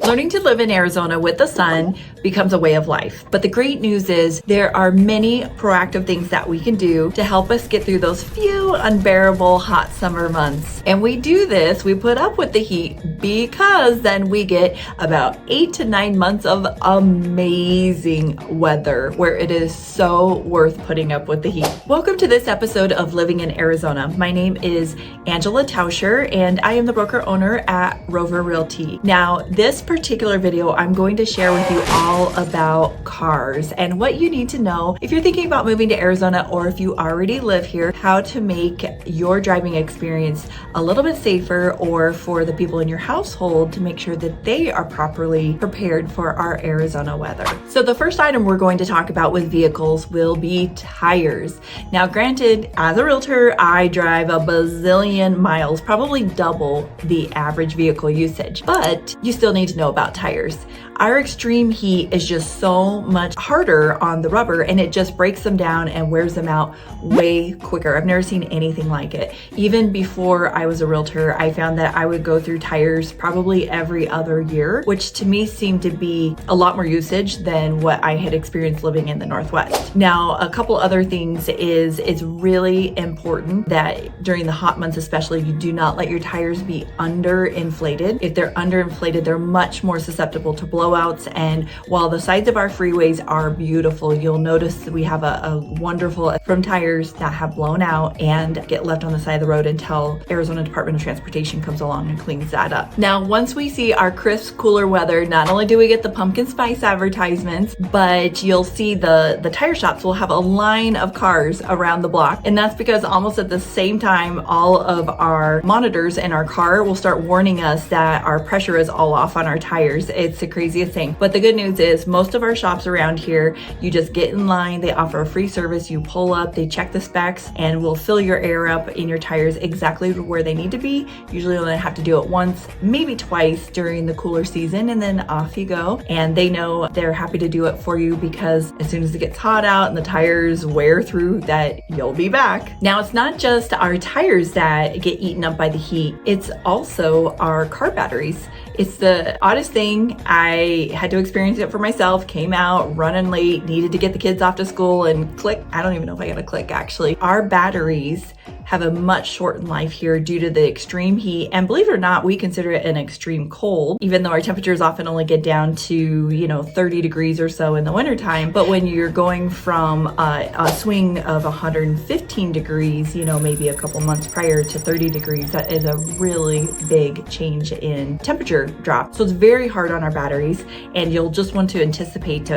Learning to live in Arizona with the sun becomes a way of life. But the great news is there are many proactive things that we can do to help us get through those few unbearable hot summer months. And we do this, we put up with the heat because then we get about 8 to 9 months of amazing weather where it is so worth putting up with the heat. Welcome to this episode of Living in Arizona. My name is Angela Tauscher and I am the broker owner at Rover Realty. Now, this particular video, I'm going to share with you all about cars and what you need to know if you're thinking about moving to Arizona or if you already live here, how to make your driving experience a little bit safer, or for the people in your household to make sure that they are properly prepared for our Arizona weather. So the first item we're going to talk about with vehicles will be tires. Now, granted, as a realtor, I drive a bazillion miles, probably double the average vehicle usage, but you still need to know about tires. Our extreme heat is just so much harder on the rubber and it just breaks them down and wears them out way quicker. I've never seen anything like it. Even before I was a realtor, I found that I would go through tires probably every other year, which to me seemed to be a lot more usage than what I had experienced living in the Northwest. Now, a couple other things is it's really important that during the hot months especially, you do not let your tires be underinflated. If they're underinflated, they're much more susceptible to blowouts. And while the sides of our freeways are beautiful, you'll notice that we have a wonderful from tires that have blown out and get left on the side of the road until Arizona Department of Transportation comes along and cleans that up. Now, once we see our crisp, cooler weather, not only do we get the pumpkin spice advertisements, but you'll see the tire shops will have a line of cars around the block. And that's because almost at the same time, all of our monitors in our car will start warning us that our pressure is all off on our tires. It's the craziest thing. But the good news is most of our shops around here, you just get in line, they offer a free service, you pull up, they check the specs, and will fill your air up in your tires exactly where they need to be. Usually only have to do it once, maybe twice during the cooler season, and then off you go. And they know they're happy to do it for you because as soon as it gets hot out and the tires wear through, that you'll be back. Now, it's not just our tires that get eaten up by the heat, it's also our car batteries. It's the oddest thing. I had to experience it for myself, came out running late, needed to get the kids off to school, and click. I don't even know if I got a click actually. Our batteries have a much shortened life here due to the extreme heat. And believe it or not, we consider it an extreme cold, even though our temperatures often only get down to, 30 degrees or so in the wintertime. But when you're going from a swing of 115 degrees, maybe a couple months prior to 30 degrees, that is a really big change in temperature drop. So it's very hard on our batteries, and you'll just want to anticipate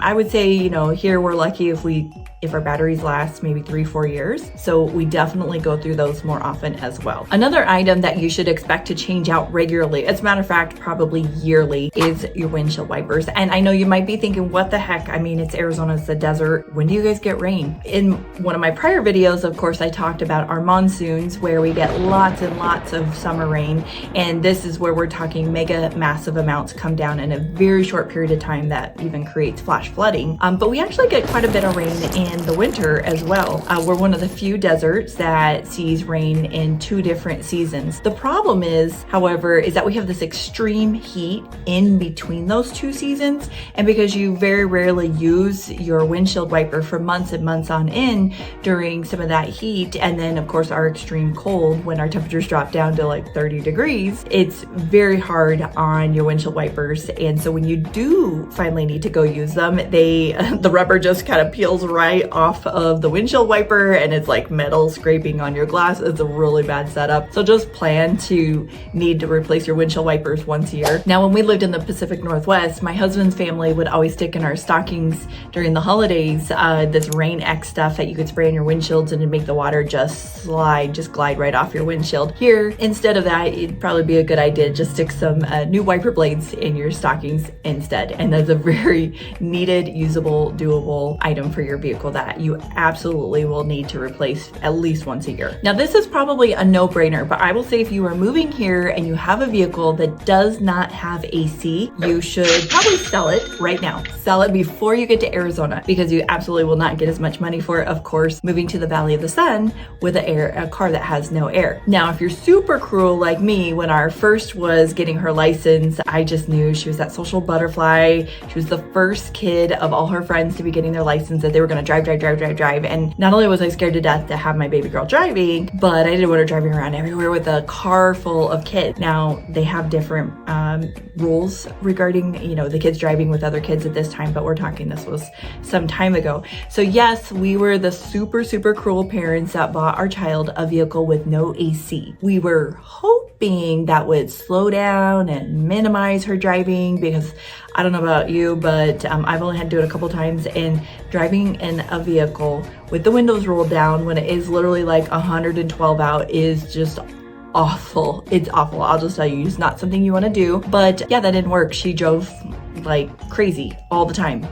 I would say, here we're lucky if our batteries last maybe 3-4 years. So we definitely go through those more often as well. Another item that you should expect to change out regularly, as a matter of fact, probably yearly, is your windshield wipers. And I know you might be thinking, what the heck? I mean, it's Arizona, it's the desert. When do you guys get rain? In one of my prior videos, of course, I talked about our monsoons where we get lots and lots of summer rain. And this is where we're talking mega massive amounts come down in a very short period of time that even creates flash flooding. But we actually get quite a bit of rain in the winter as well. We're one of the few deserts that sees rain in 2 different seasons. The problem is, however, is that we have this extreme heat in between those 2 seasons. And because you very rarely use your windshield wiper for months and months on end during some of that heat, and then of course our extreme cold when our temperatures drop down to like 30 degrees, it's very hard on your windshield wipers. And so when you do finally need to go use them, the rubber just kind of peels right off of the windshield wiper and it's like metal scraping on your glass. It's a really bad setup. So just plan to need to replace your windshield wipers once a year. Now, when we lived in the Pacific Northwest, my husband's family would always stick in our stockings during the holidays, this Rain X stuff that you could spray on your windshields and to make the water just glide right off your windshield. Here, instead of that, it'd probably be a good idea to just stick some new wiper blades in your stockings instead. And that's a very needed, usable, doable item for your vehicle that you absolutely will need to replace at least once a year. Now, this is probably a no-brainer, but I will say if you are moving here and you have a vehicle that does not have AC, you should probably sell it right now. Sell it before you get to Arizona, because you absolutely will not get as much money for it, of course, moving to the Valley of the Sun with a car that has no air. Now, if you're super cruel like me, when our first was getting her license, I just knew she was that social butterfly. She was the first kid of all her friends to be getting their license, that they were going to drive. And not only was I scared to death to have my baby girl driving, but I didn't want her driving around everywhere with a car full of kids. Now, they have different rules regarding, the kids driving with other kids at this time, but we're talking this was some time ago. So yes, we were the super cruel parents that bought our child a vehicle with no AC. We were hoping that would slow down and minimize her driving, because I don't know about you, but I've only had to do it a couple times, and driving in a vehicle with the windows rolled down when it is literally like 112 out is just awful. It's awful. I'll just tell you, it's not something you want to do. But yeah, that didn't work. She drove like crazy all the time,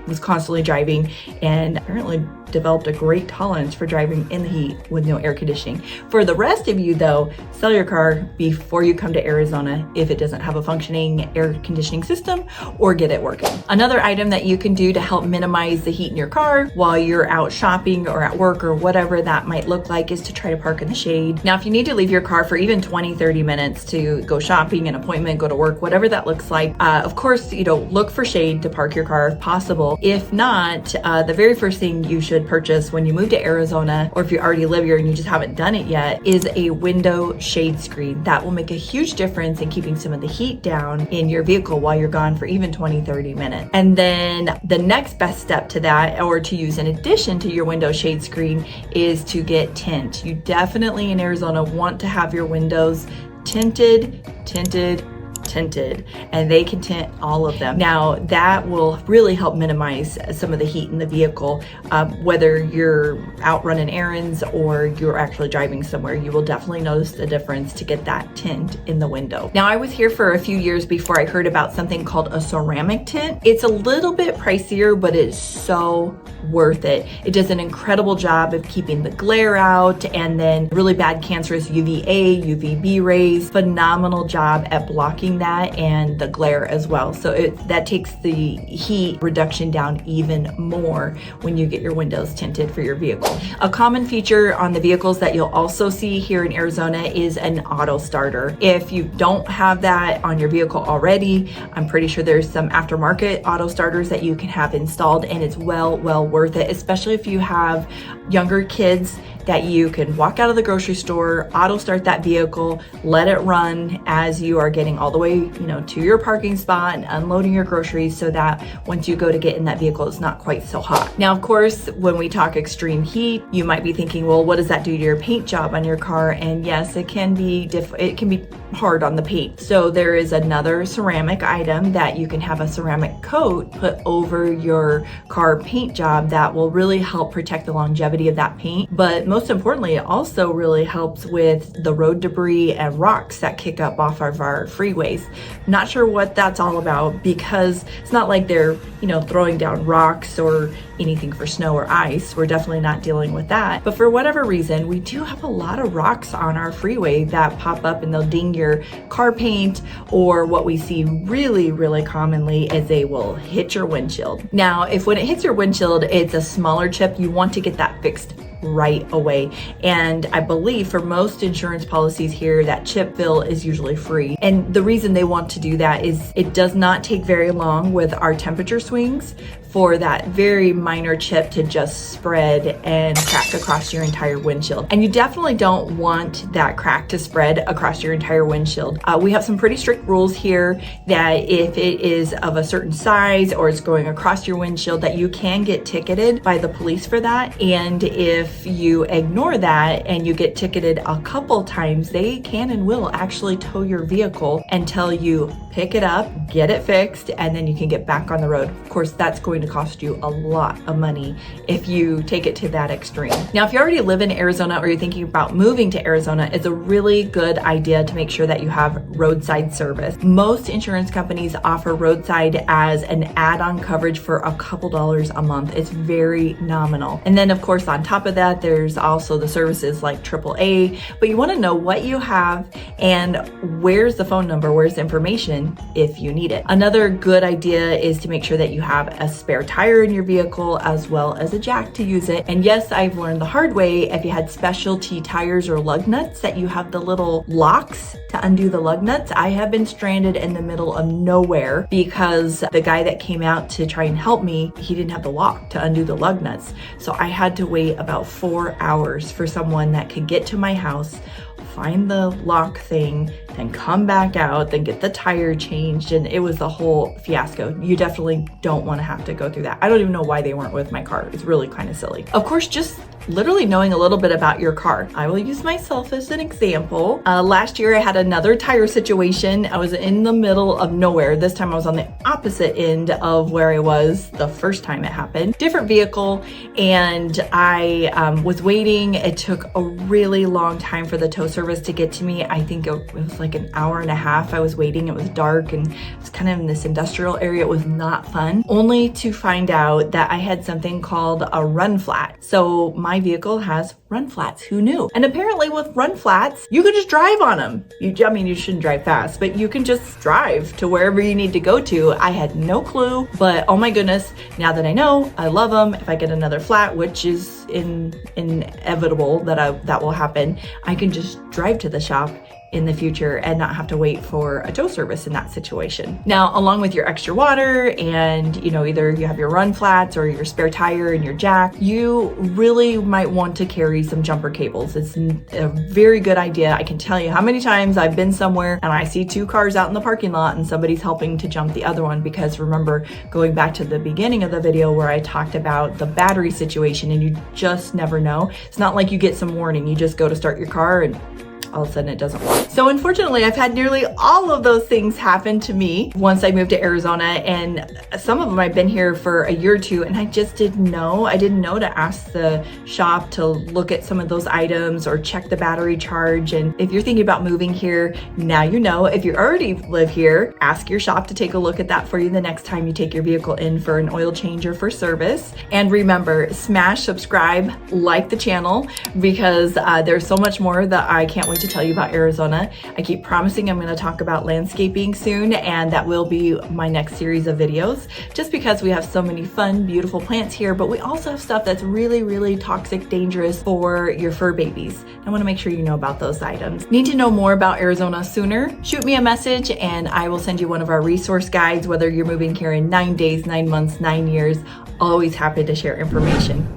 was constantly driving, and apparently developed a great tolerance for driving in the heat with no air conditioning. For the rest of you though, sell your car before you come to Arizona if it doesn't have a functioning air conditioning system, or get it working. Another item that you can do to help minimize the heat in your car while you're out shopping or at work or whatever that might look like is to try to park in the shade. Now, if you need to leave your car for even 20-30 minutes to go shopping, an appointment, go to work, whatever that looks like, of course, look for shade to park your car if possible. If not, the very first thing you should purchase when you move to Arizona, or if you already live here and you just haven't done it yet, is a window shade screen. That will make a huge difference in keeping some of the heat down in your vehicle while you're gone for even 20-30 minutes. And then the next best step to that, or to use in addition to your window shade screen, is to get tint. You definitely in Arizona want to have your windows tinted, and they can tint all of them. Now, that will really help minimize some of the heat in the vehicle, whether you're out running errands or you're actually driving somewhere. You will definitely notice the difference to get that tint in the window. Now, I was here for a few years before I heard about something called a ceramic tint. It's a little bit pricier, but it's so worth it. It does an incredible job of keeping the glare out, and then really bad cancerous UVA, UVB rays. Phenomenal job at blocking that and the glare as well. So that takes the heat reduction down even more when you get your windows tinted for your vehicle. A common feature on the vehicles that you'll also see here in Arizona is an auto starter. If you don't have that on your vehicle already, I'm pretty sure there's some aftermarket auto starters that you can have installed, and it's well worth it, especially if you have younger kids, that you can walk out of the grocery store, auto start that vehicle, let it run as you are getting all the way, to your parking spot and unloading your groceries, so that once you go to get in that vehicle, it's not quite so hot. Now, of course, when we talk extreme heat, you might be thinking, well, what does that do to your paint job on your car? And yes, it can be hard on the paint. So there is another ceramic item that you can have a ceramic coat put over your car paint job that will really help protect the longevity of that paint. But most importantly, it also really helps with the road debris and rocks that kick up off of our freeways. Not sure what that's all about, because it's not like they're, throwing down rocks or anything for snow or ice. We're definitely not dealing with that. But for whatever reason, we do have a lot of rocks on our freeway that pop up and they'll ding your car paint, or what we see really commonly is they will hit your windshield. Now, if when it hits your windshield, it's a smaller chip, you want to get that fixed right away. And I believe for most insurance policies here, that chip fill is usually free. And the reason they want to do that is it does not take very long with our temperature swings for that very minor chip to just spread and crack across your entire windshield. And you definitely don't want that crack to spread across your entire windshield. We have some pretty strict rules here that if it is of a certain size or it's going across your windshield, that you can get ticketed by the police for that. And if if you ignore that and you get ticketed a couple times, they can and will actually tow your vehicle until you pick it up, get it fixed, and then you can get back on the road. Of course, that's going to cost you a lot of money if you take it to that extreme. Now, if you already live in Arizona or you're thinking about moving to Arizona, it's a really good idea to make sure that you have roadside service. Most insurance companies offer roadside as an add-on coverage for a couple dollars a month. It's very nominal. And then of course, on top of that, there's also the services like AAA, but you want to know what you have and where's the phone number, where's the information if you need it. Another good idea is to make sure that you have a spare tire in your vehicle as well as a jack to use it. And yes, I've learned the hard way, if you had specialty tires or lug nuts, that you have the little locks to undo the lug nuts. I have been stranded in the middle of nowhere because the guy that came out to try and help me, he didn't have the lock to undo the lug nuts. So I had to wait about 4 hours for someone that could get to my house, find the lock thing, then come back out, then get the tire changed, and it was a whole fiasco. You definitely don't want to have to go through that. I don't even know why they weren't with my car. It's really kind of silly. Of course, just literally knowing a little bit about your car. I will use myself as an example. Last year I had another tire situation. I was in the middle of nowhere. This time I was on the opposite end of where I was the first time it happened. Different vehicle, and I was waiting. It took a really long time for the tow service to get to me. I think it was like an hour and a half I was waiting. It was dark and it was kind of in this industrial area. It was not fun, only to find out that I had something called a run flat. So my vehicle has run flats. Who knew? And apparently with run flats, you can just drive on them. I mean, you shouldn't drive fast, but you can just drive to wherever you need to go to. I had no clue, but oh my goodness, now that I know, I love them. If I get another flat, which is inevitable that will happen, I can just drive to the shop in the future and not have to wait for a tow service in that situation. Now, along with your extra water and, either you have your run flats or your spare tire and your jack, you really might want to carry some jumper cables. It's a very good idea. I can tell you how many times I've been somewhere and I see 2 cars out in the parking lot and somebody's helping to jump the other one, because remember, going back to the beginning of the video where I talked about the battery situation, and you just never know. It's not like you get some warning. You just go to start your car and all of a sudden it doesn't work. So unfortunately, I've had nearly all of those things happen to me once I moved to Arizona, and some of them I've been here for a year or two, and I just didn't know. I didn't know to ask the shop to look at some of those items or check the battery charge. And if you're thinking about moving here, now you know. If you already live here, ask your shop to take a look at that for you the next time you take your vehicle in for an oil change or for service. And remember, smash subscribe, like the channel, because there's so much more that I can't wait to tell you about Arizona. I keep promising I'm going to talk about landscaping soon, and that will be my next series of videos, just because we have so many fun, beautiful plants here, but we also have stuff that's really, really toxic, dangerous for your fur babies. I want to make sure you know about those items. Need to know more about Arizona sooner? Shoot me a message and I will send you one of our resource guides, whether you're moving here in 9 days, 9 months, 9 years. Always happy to share information.